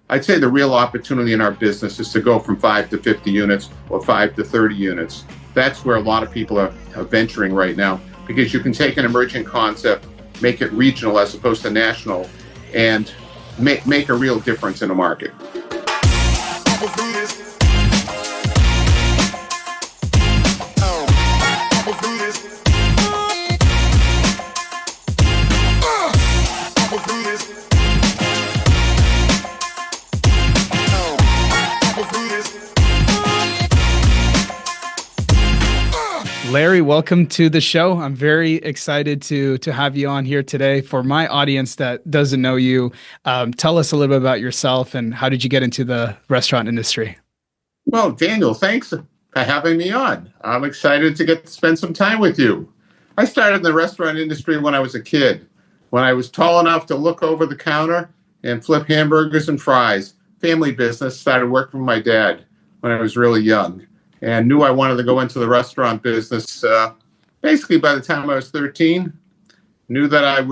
I'd say the real opportunity in our business is to go from 5 to 50 units or 5 to 30 units. That's where a lot of people are venturing right now, because you can take an emerging concept, make it regional as opposed to national, and make a real difference in a market. Larry, welcome to the show. I'm very excited to have you on here today. For my audience that doesn't know you, tell us a little bit about yourself and how did you get into the restaurant industry? Well, Daniel, thanks for having me on. I'm excited to get to spend some time with you. I started in the restaurant industry when I was a kid, when I was tall enough to look over the counter and flip hamburgers and fries. Family business. Started working for my dad when I was really young, and knew I wanted to go into the restaurant business basically by the time I was 13. Knew that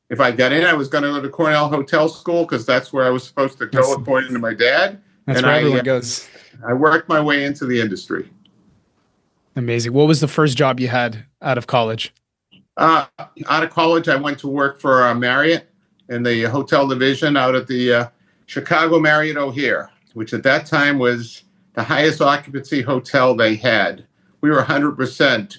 if I got in, I was going to go to Cornell hotel school because that's where I was supposed to go according to my dad. That's where everyone goes. I worked my way into the industry. Amazing. What was the first job you had out of college? Out of college, I went to work for Marriott in the hotel division out at the Chicago Marriott O'Hare, which at that time was the highest occupancy hotel they had. We were 100%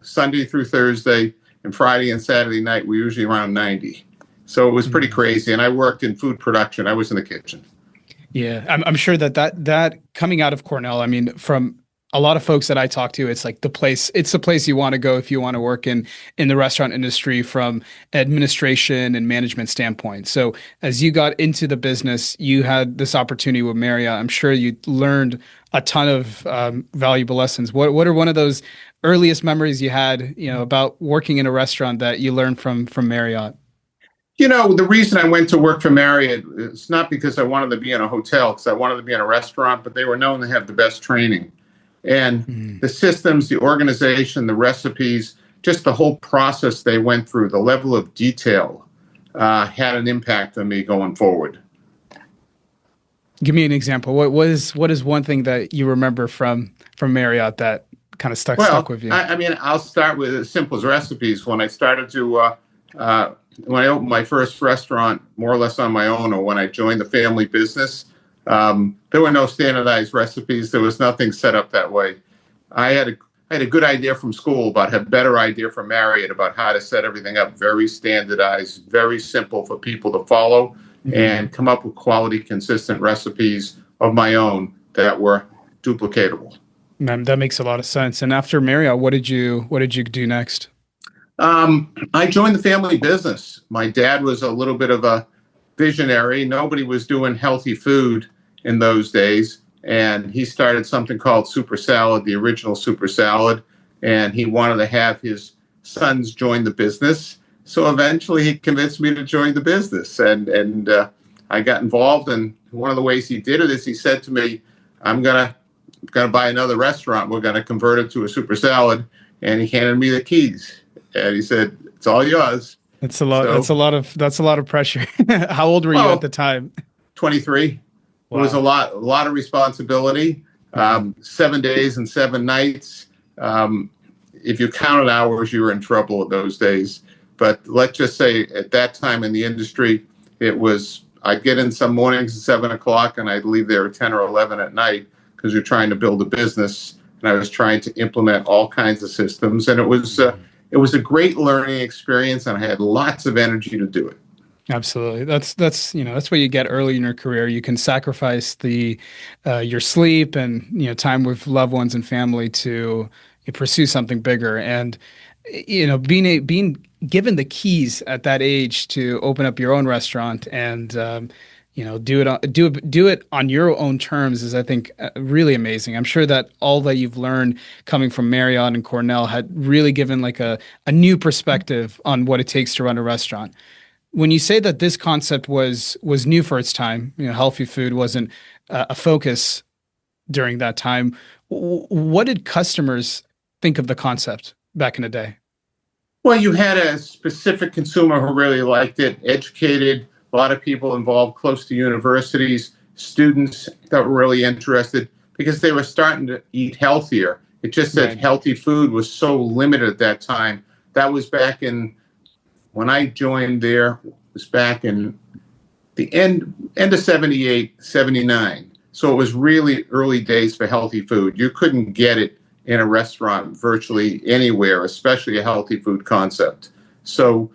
Sunday through Thursday, and Friday and Saturday night, we usually around 90. So it was pretty crazy. And I worked in food production. I was in the kitchen. Yeah, I'm sure that coming out of Cornell, I mean, from a lot of folks that I talk to, it's like it's the place you want to go if you want to work in the restaurant industry from administration and management standpoint. So as you got into the business, you had this opportunity with Marriott. I'm sure you learned a ton of valuable lessons. What are one of those earliest memories you had, about working in a restaurant that you learned from Marriott? The reason I went to work for Marriott is not because I wanted to be in a hotel, because I wanted to be in a restaurant, but they were known to have the best training. And the systems, the organization, the recipes, just the whole process they went through, the level of detail had an impact on me going forward. Give me an example. What is one thing that you remember from Marriott that kind of stuck with you? I'll start with as simple as recipes. When I started to when I opened my first restaurant, more or less on my own, or when I joined the family business, there were no standardized recipes. There was nothing set up that way. I had a good idea from school, but had a better idea from Marriott about how to set everything up very standardized, very simple for people to follow, and come up with quality, consistent recipes of my own that were duplicatable. Man, that makes a lot of sense. And after Marriott, what did you do next? I joined the family business. My dad was a little bit of a visionary. Nobody was doing healthy food in those days. And he started something called Super Salad, the original Super Salad. And he wanted to have his sons join the business. So eventually he convinced me to join the business. And I got involved. And one of the ways he did it is he said to me, I'm going to buy another restaurant. We're going to convert it to a Super Salad. And he handed me the keys. And he said, it's all yours. That's a lot. So, that's a lot of pressure. How old were you at the time? 23. Wow. It was a lot of responsibility. 7 days and 7 nights. If you counted hours, you were in trouble at those days. But let's just say at that time in the industry, I'd get in some mornings at 7 o'clock and I'd leave there at 10 or 11 at night because you're trying to build a business. And I was trying to implement all kinds of systems. And it was a great learning experience, and I had lots of energy to do it. Absolutely. That's what you get early in your career. You can sacrifice your sleep and, time with loved ones and family to pursue something bigger. And, being given the keys at that age to open up your own restaurant and, do it on your own terms is, I think, really amazing. I'm sure that all that you've learned coming from Marriott and Cornell had really given like a new perspective on what it takes to run a restaurant. When you say that this concept was new for its time, healthy food wasn't a focus during that time. What did customers think of the concept back in the day? Well, you had a specific consumer who really liked it, educated, a lot of people involved close to universities, students that were really interested because they were starting to eat healthier. It just that Right. healthy food was so limited at that time. That was back in when I joined there, it was back in the end of 78, 79. So it was really early days for healthy food. You couldn't get it in a restaurant virtually anywhere, especially a healthy food concept. So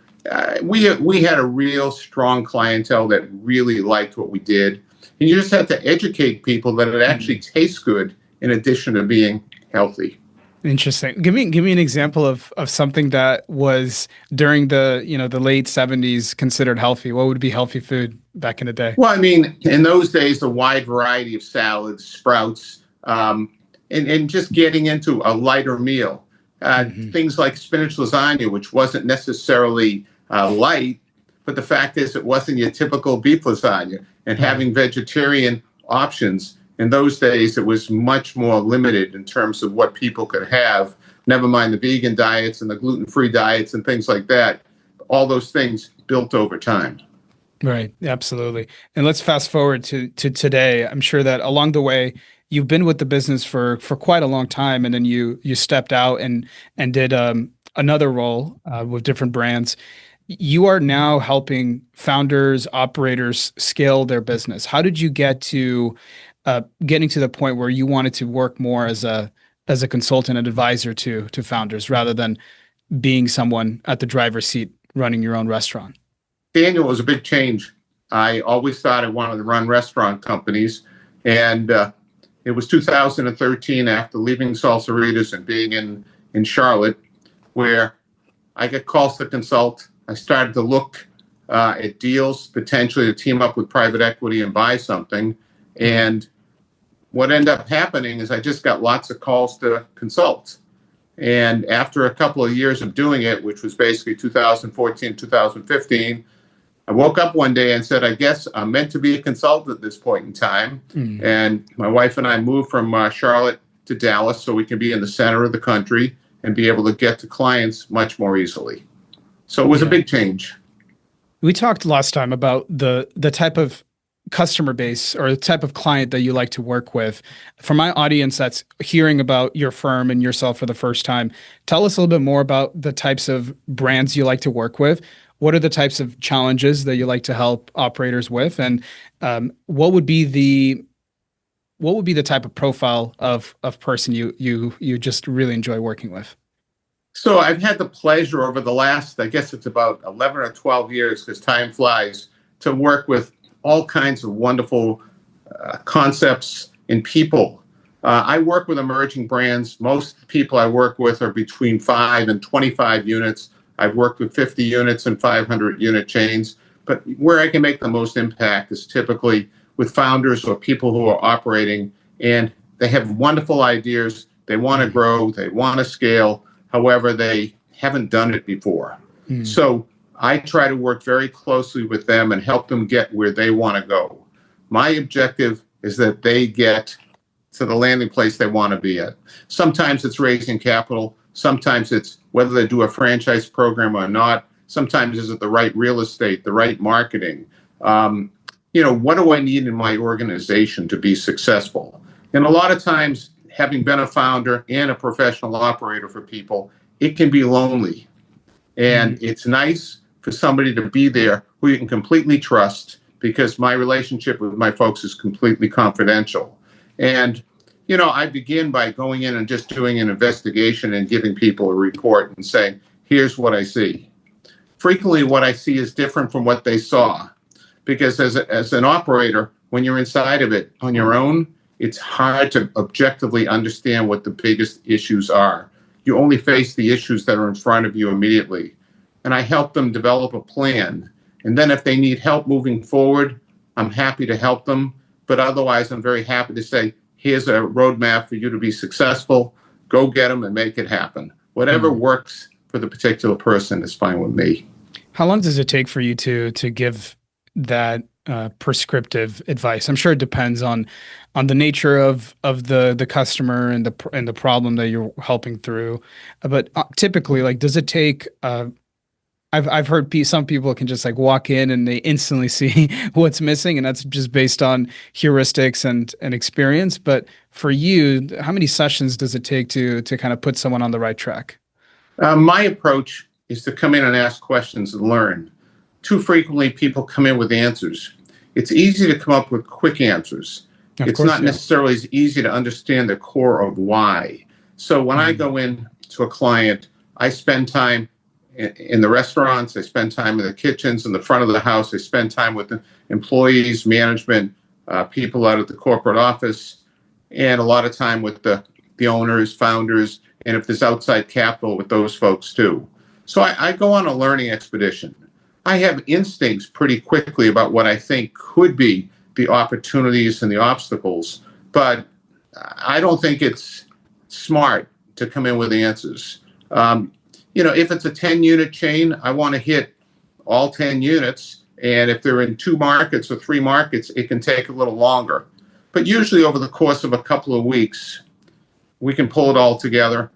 we had a real strong clientele that really liked what we did. And you just had to educate people that it actually tastes good in addition to being healthy. Interesting. Give me an example of something that was during the late 70s considered healthy. What would be healthy food back in the day? Well, I mean, in those days, a wide variety of salads, sprouts, and just getting into a lighter meal. Hmm. Things like spinach lasagna, which wasn't necessarily light, but the fact is it wasn't your typical beef lasagna. And Right. having vegetarian options, in those days, it was much more limited in terms of what people could have, never mind the vegan diets and the gluten-free diets and things like that. All those things built over time. Right. Absolutely. And let's fast forward to today. I'm sure that along the way you've been with the business for quite a long time, and then you stepped out and did another role with different brands. You are now helping founders, operators scale their business. How did you get to getting to the point where you wanted to work more as a consultant and advisor to founders rather than being someone at the driver's seat running your own restaurant? Daniel was a big change. I always thought I wanted to run restaurant companies. And it was 2013 after leaving Salsaritas and being in Charlotte where I got calls to consult. I started to look at deals potentially to team up with private equity and buy something. And what ended up happening is I just got lots of calls to consult. And after a couple of years of doing it, which was basically 2014, 2015, I woke up one day and said, I guess I'm meant to be a consultant at this point in time. Mm. And my wife and I moved from Charlotte to Dallas so we can be in the center of the country and be able to get to clients much more easily. So it was a Yeah. big change. We talked last time about the type of customer base or the type of client that you like to work with. For my audience that's hearing about your firm and yourself for the first time, tell us a little bit more about the types of brands you like to work with. What are the types of challenges that you like to help operators with, and what would be the type of profile of person you just really enjoy working with? So I've had the pleasure over the last, I guess it's about 11 or 12 years, because time flies, to work with all kinds of wonderful concepts and people. I work with emerging brands. Most people I work with are between 5 and 25 units. I've worked with 50 units and 500 unit chains. But where I can make the most impact is typically with founders or people who are operating and they have wonderful ideas. They want to Mm. grow, they want to scale. However, they haven't done it before. Mm. So I try to work very closely with them and help them get where they want to go. My objective is that they get to the landing place they want to be at. Sometimes it's raising capital. Sometimes it's whether they do a franchise program or not. Sometimes is it the right real estate, the right marketing? What do I need in my organization to be successful? And a lot of times, having been a founder and a professional operator for people, it can be lonely. And Mm. it's nice for somebody to be there who you can completely trust because my relationship with my folks is completely confidential. And, I begin by going in and just doing an investigation and giving people a report and saying, here's what I see. Frequently, what I see is different from what they saw. Because as an operator, when you're inside of it on your own, it's hard to objectively understand what the biggest issues are. You only face the issues that are in front of you immediately. And I help them develop a plan. And then if they need help moving forward, I'm happy to help them. But otherwise, I'm very happy to say, here's a roadmap for you to be successful. Go get them and make it happen. Whatever Mm. works for the particular person is fine with me. How long does it take for you to give that prescriptive advice? I'm sure it depends on the nature of the customer and the problem that you're helping through. But typically, like, does it take I've heard some people can just like walk in and they instantly see what's missing, and that's just based on heuristics and experience. But for you, how many sessions does it take to kind of put someone on the right track? My approach is to come in and ask questions and learn. Too frequently, people come in with answers. It's easy to come up with quick answers. Of It's course, not yeah. necessarily as easy to understand the core of why. So when I go in to a client, I spend time in the restaurants, I spend time in the kitchens, in the front of the house, I spend time with the employees, management, people out at the corporate office, and a lot of time with the owners, founders, and if there's outside capital with those folks too. So I go on a learning expedition. I have instincts pretty quickly about what I think could be the opportunities and the obstacles, but I don't think it's smart to come in with answers. If it's a 10-unit chain, I want to hit all 10 units. And if they're in 2 markets or 3 markets, it can take a little longer. But usually over the course of a couple of weeks, we can pull it all together,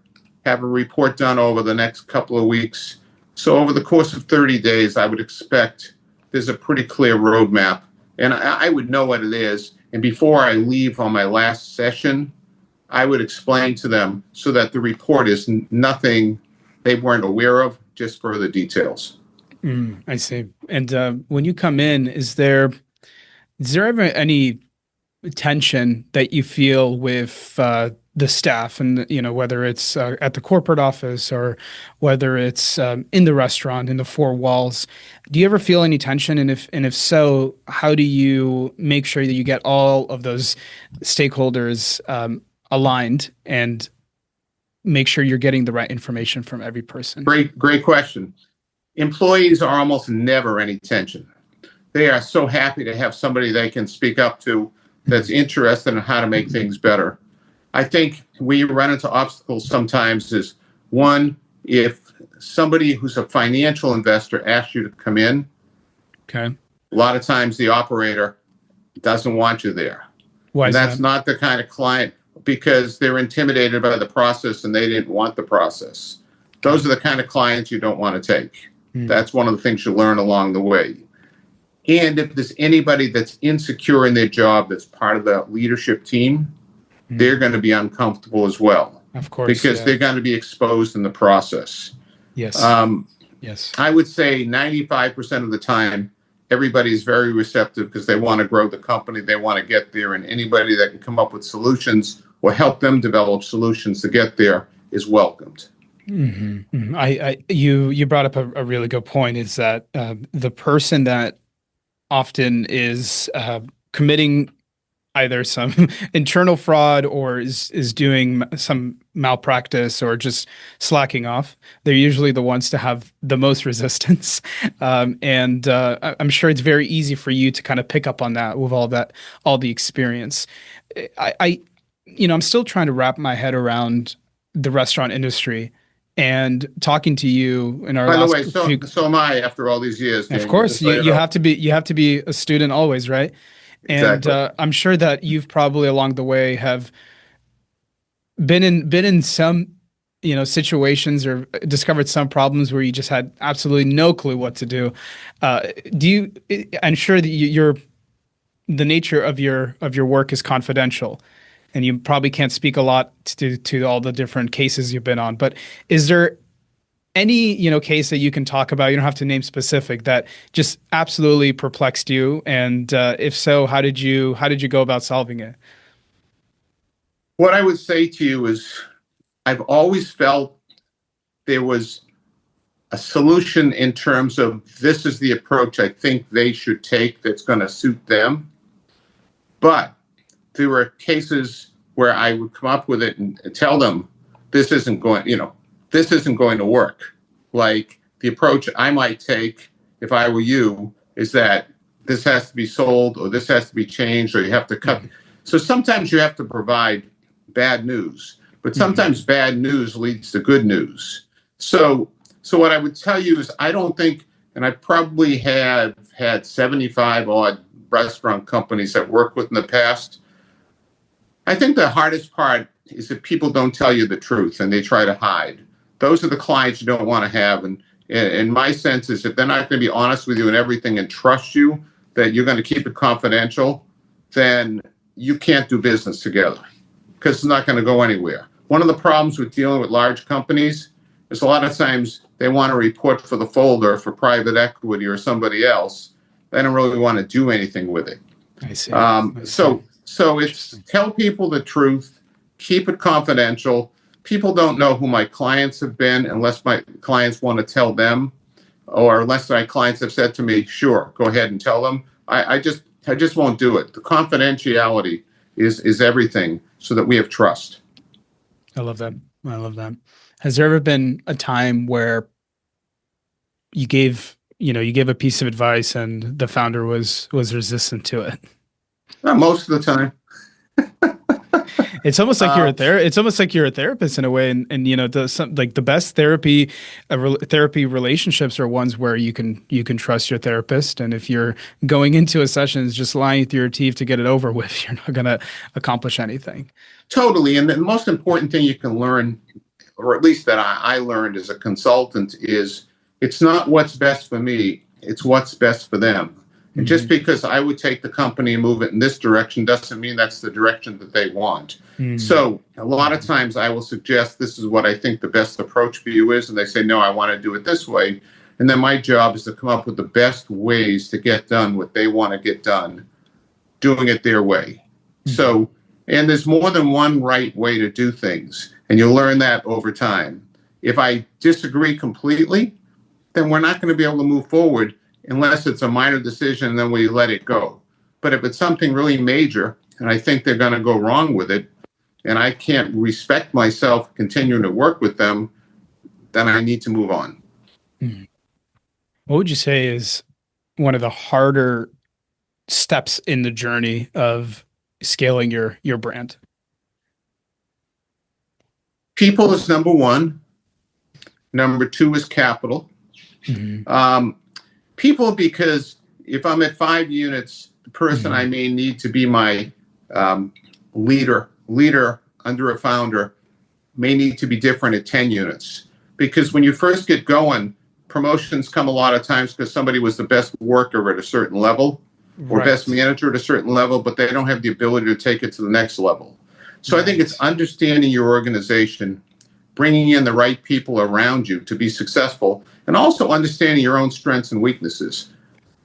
have a report done over the next couple of weeks. So over the course of 30 days, I would expect there's a pretty clear roadmap. And I would know what it is. And before I leave on my last session, I would explain to them so that the report is nothing they weren't aware of, just further details. I see. And when you come in, is there ever any tension that you feel with the staff, and whether it's at the corporate office or whether it's in the restaurant in the 4 walls? Do you ever feel any tension? And if so, how do you make sure that you get all of those stakeholders aligned and make sure you're getting the right information from every person? Great question. Employees are almost never any tension. They are so happy to have somebody they can speak up to that's interested in how to make things better. I think we run into obstacles sometimes is, one, if somebody who's a financial investor asks you to come in, Okay. a lot of times the operator doesn't want you there. Why And is that's that? not the kind of client, because they're intimidated by the process and they didn't want the process. Those are the kind of clients you don't want to take. That's one of the things you learn along the way. And if there's anybody that's insecure in their job that's part of the leadership team, they're going to be uncomfortable as well. Of course, Because yeah. they're going to be exposed in the process. Yes. Yes. I would say 95% of the time, everybody is very receptive because they want to grow the company, they want to get there, and anybody that can come up with solutions or help them develop solutions to get there is welcomed. You brought up a really good point, is that the person that often is committing either some internal fraud or is doing some malpractice or just slacking off, they're usually the ones to have the most resistance. And I'm sure it's very easy for you to kind of pick up on that with all the experience. I'm still trying to wrap my head around the restaurant industry, and talking to you in our By the last way, few. so am I after all these years, Of Daniel, course, just so you know. have to be a student always, right? And Exactly. I'm sure that you've probably along the way have been in some situations or discovered some problems where you just had absolutely no clue what to do. Do you? I'm sure that the nature of your work is confidential, and you probably can't speak a lot to all the different cases you've been on. But is there any case that you can talk about? You don't have to name specific, that just absolutely perplexed you, and if so, how did you go about solving it? What I would say to you is, I've always felt there was a solution in terms of this is the approach I think they should take that's going to suit them. But there were cases where I would come up with it and tell them this isn't going to work. Like, the approach I might take if I were you is that this has to be sold or this has to be changed or you have to cut. So sometimes you have to provide bad news, but sometimes bad news leads to good news. So what I would tell you is, I don't think, and I probably have had 75 odd restaurant companies I've worked with in the past. I think the hardest part is that people don't tell you the truth and they try to hide. Those are the clients you don't want to have. And in my sense is if they're not going to be honest with you and everything and trust you that you're going to keep it confidential, then you can't do business together because it's not going to go anywhere. One of the problems with dealing with large companies is a lot of times they want to report for the folder for private equity or somebody else. They don't really want to do anything with it. I see. So it's tell people the truth, keep it confidential. People don't know who my clients have been unless my clients want to tell them, or unless my clients have said to me, sure, go ahead and tell them. I just won't do it. The confidentiality is everything so that we have trust. I love that. I love that. Has there ever been a time where you gave a piece of advice and the founder was resistant to it? Most of the time. It's almost like it's almost like you're a therapist in a way, and the best therapy relationships are ones where you can trust your therapist, and if you're going into a session just lying through your teeth to get it over with, you're not going to accomplish anything. Totally, and the most important thing you can learn, or at least that I learned as a consultant, is it's not what's best for me, it's what's best for them. And just because I would take the company and move it in this direction doesn't mean that's the direction that they want. So a lot of times I will suggest this is what I think the best approach for you is. And they say, no, I want to do it this way. And then my job is to come up with the best ways to get done what they want to get done, doing it their way. So, and there's more than one right way to do things. And you'll learn that over time. If I disagree completely, then we're not going to be able to move forward unless it's a minor decision and then we let it go. But if it's something really major and I think they're going to go wrong with it and I can't respect myself continuing to work with them, then I need to move on. What would you say is one of the harder steps in the journey of scaling your brand? People is number one. Number two is capital. People, because if I'm at 5 units, the person I may need to be my leader under a founder may need to be different at 10 units. Because when you first get going, promotions come a lot of times because somebody was the best worker at a certain level or best manager at a certain level, but they don't have the ability to take it to the next level. So I think it's understanding your organization, bringing in the right people around you to be successful, and also understanding your own strengths and weaknesses.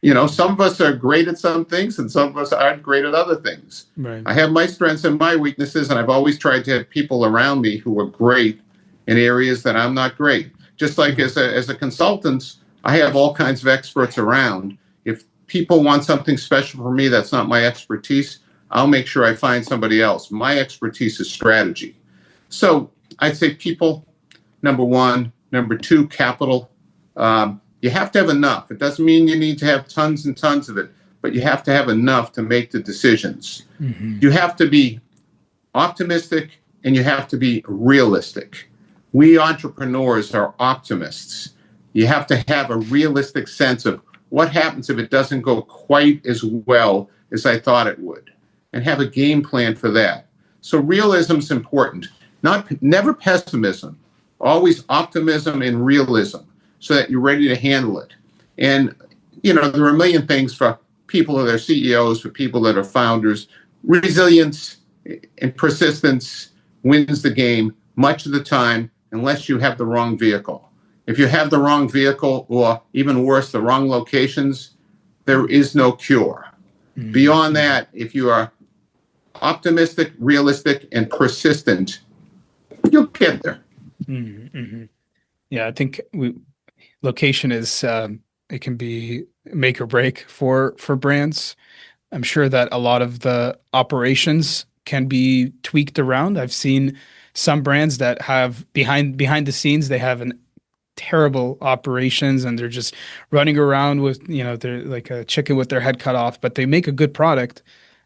You know, some of us are great at some things and some of us aren't great at other things. I have my strengths and my weaknesses, and I've always tried to have people around me who are great in areas that I'm not great. Just like as a consultant, I have all kinds of experts around. If people want something special for me that's not my expertise, I'll make sure I find somebody else. My expertise is strategy. So I'd say people, number one. Number two, capital. You have to have enough. It doesn't mean you need to have tons and tons of it, but you have to have enough to make the decisions. You have to be optimistic and you have to be realistic. We entrepreneurs are optimists. You have to have a realistic sense of what happens if it doesn't go quite as well as I thought it would, and have a game plan for that. So realism is important. Never pessimism, always optimism and realism, so that you're ready to handle it. And, you know, there are a million things for people that are CEOs, for people that are founders. Resilience and persistence wins the game much of the time, unless you have the wrong vehicle. If you have the wrong vehicle, or even worse, the wrong locations, there is no cure. Beyond that, if you are optimistic, realistic, and persistent, you'll get there. Yeah, I think location is it can be make or break for brands. I'm sure that a lot of the operations can be tweaked around. I've seen some brands that have behind the scenes, they have an terrible operations and they're just running around with, they're like a chicken with their head cut off, but they make a good product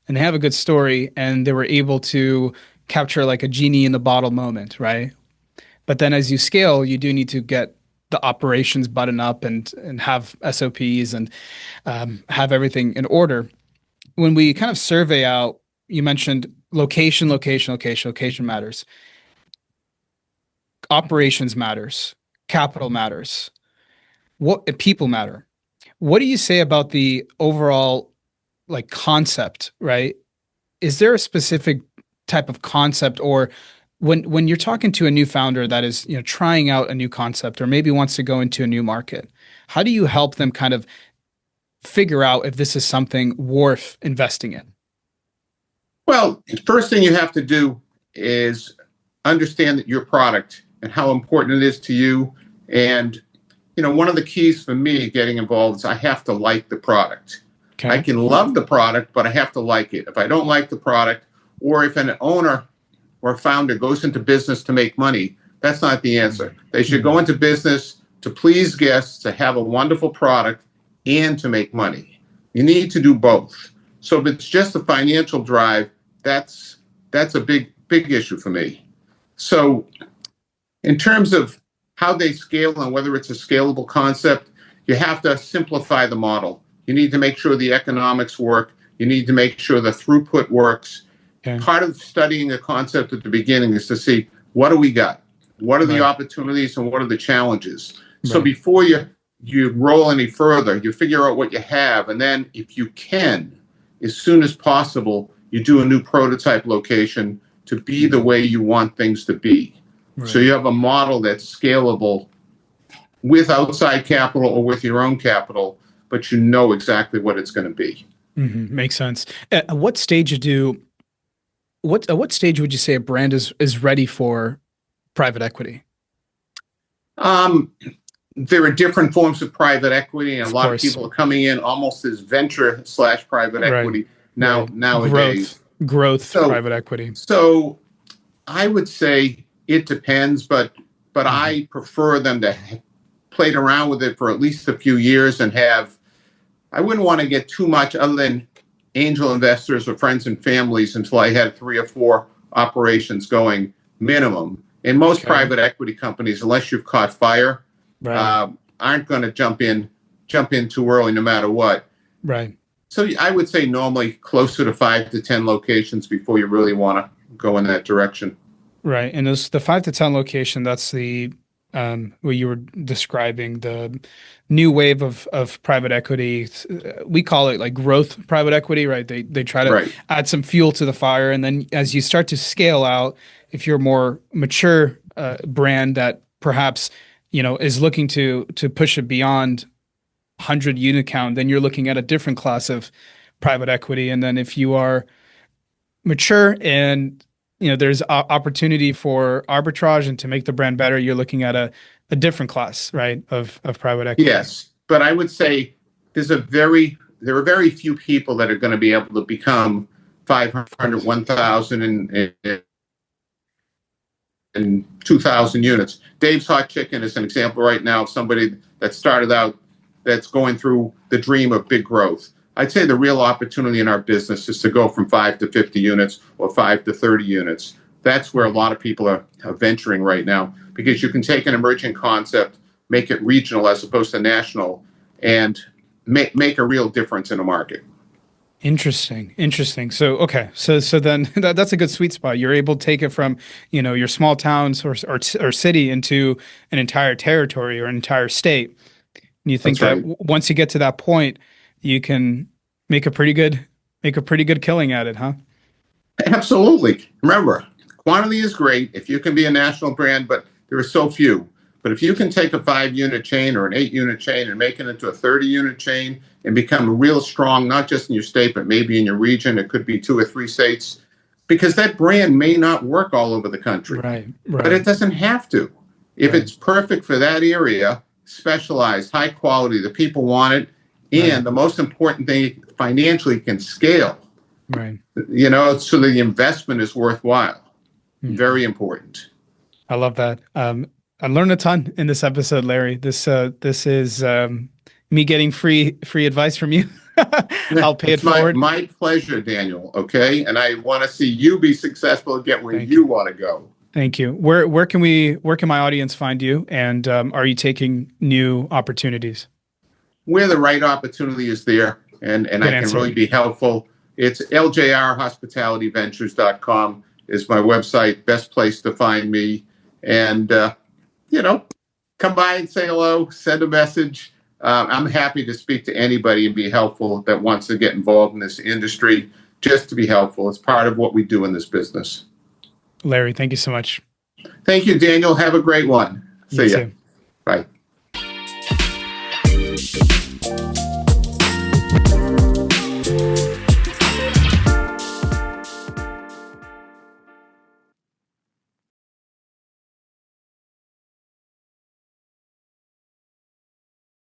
and they have a good story and they were able to capture like a genie in the bottle moment, right? But then as you scale, you do need to get the operations button up and have SOPs and have everything in order. When we kind of survey out, you mentioned location matters. Operations matters. Capital matters. what people matter. What do you say about the overall like concept, right? Is there a specific type of concept, or when you're talking to a new founder that is, trying out a new concept or maybe wants to go into a new market, how do you help them kind of figure out if this is something worth investing in? Well, first thing you have to do is understand that your product and how important it is to you. And, one of the keys for me getting involved is I have to like the product. Okay. I can love the product, but I have to like it. If I don't like the product, or if an owner or founder goes into business to make money, that's not the answer. They should go into business to please guests, to have a wonderful product, and to make money. You need to do both. So if it's just a financial drive, that's a big issue for me. So in terms of how they scale and whether it's a scalable concept, you have to simplify the model. You need to make sure the economics work. You need to make sure the throughput works. Okay. Part of studying a concept at the beginning is to see, what do we got? What are the opportunities and what are the challenges? So before you roll any further, you figure out what you have. And then if you can, as soon as possible, you do a new prototype location to be the way you want things to be. So you have a model that's scalable with outside capital or with your own capital, but you know exactly what it's going to be. Makes sense. At what stage would you say a brand is ready for private equity? There are different forms of private equity, and a lot of course. people are coming in almost as venture/private equity nowadays. Growth private equity. So I would say it depends, but I prefer them to play around with it for at least a few years and I wouldn't want to get too much other than angel investors or friends and families until I had 3 or 4 operations going minimum. And most private equity companies, unless you've caught fire, aren't going to jump in too early, no matter what. Right. So I would say normally closer to 5 to 10 locations before you really want to go in that direction. Right. And the 5 to 10 location, that's the what you were describing, the new wave of private equity. We call it like growth private equity, right? They try to add some fuel to the fire, and then as you start to scale out, if you're a more mature brand that perhaps is looking to push it beyond 100 unit count, then you're looking at a different class of private equity. And then if you are mature and there's opportunity for arbitrage and to make the brand better, you're looking at a different class, right, of private equity. Yes, but I would say there are very few people that are going to be able to become 500, 1,000, and 2,000 units. Dave's Hot Chicken is an example right now of somebody that started out that's going through the dream of big growth. I'd say the real opportunity in our business is to go from 5 to 50 units or 5 to 30 units. That's where a lot of people are venturing right now, because you can take an emerging concept, make it regional as opposed to national, and make a real difference in a market. Interesting. So, okay. So then that's a good sweet spot. You're able to take it from, your small towns or city into an entire territory or an entire state. And you think that once you get to that point, you can make a pretty good killing at it, huh? Absolutely. Remember, quantity is great if you can be a national brand, but there are so few. But if you can take a 5-unit chain or an 8-unit chain and make it into a 30-unit chain and become real strong, not just in your state, but maybe in your region, it could be 2 or 3 states, because that brand may not work all over the country. Right. But it doesn't have to. If it's perfect for that area, specialized, high quality, the people want it, and the most important thing, financially can scale. Right. So the investment is worthwhile. Very important. I love that. I learned a ton in this episode, Larry. This is me getting free advice from you. I'll pay it forward. My pleasure, Daniel. Okay, and I want to see you be successful and get where you want to go. Thank you. Where can my audience find you? And are you taking new opportunities? Where the right opportunity is there, and I can really be helpful. It's LJR Hospitality Ventures.com is my website. Best place to find me. And come come by and say hello, send a message. I'm happy to speak to anybody and be helpful that wants to get involved in this industry, just to be helpful. It's part of what we do in this business. Larry, thank you so much. Thank you, Daniel. Have a great one. You See ya. too. Bye.